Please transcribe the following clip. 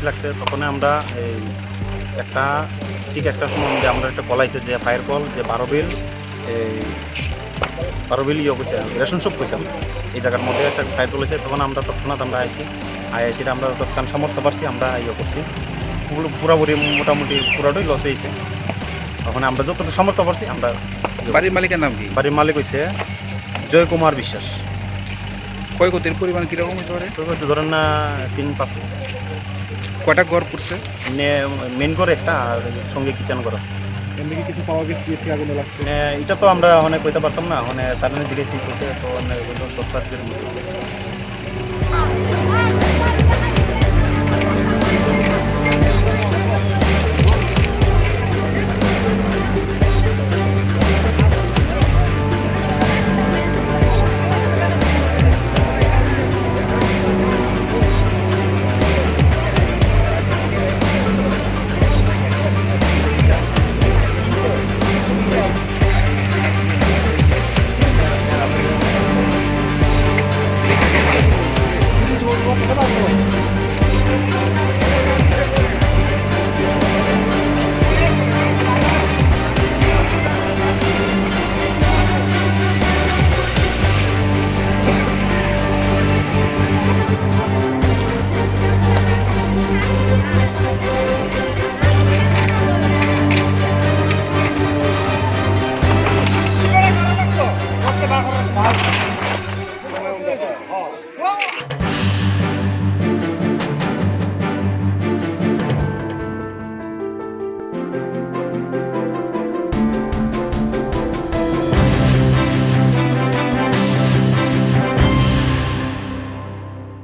লাগছে তখন আমরা এই একটা ঠিক একটা সময় যে আমরা একটা কল আইছে যে ফায়ার কল যে 12 বিল ইয়ে করছে রেশন শপ করছে আমরা এই জায়গার মধ্যে একটা ফায়ার কল হয়েছে তখন আমরা তৎক্ষণাৎ আমরা আইসি আমরা তৎক্ষণ সামর্থ্য পারছি আমরা ইয়ে করছি পুরোপুরি মোটামুটি পুরোটাই লস হয়েছে তখন আমরা যতটা সামর্থ্য পারছি আমরা। বাড়ির মালিকের নাম কি? বাড়ির মালিক হয়েছে জয় কুমার বিশ্বাস। ক্ষয়ক্ষতির পরিমাণ কিরকম হতে পারে? ধরেন না 3-5 কয়টা ঘর পড়ছে? মেন করে একটা আর সঙ্গে কিচেন করা। এমনি কি কিছু পাওয়া গেছে কি আগুন লাগছে? এটা তো আমরা অনেক কইতে পারতাম না মানে তার দিকে ঠিক হয়েছে তো অনেক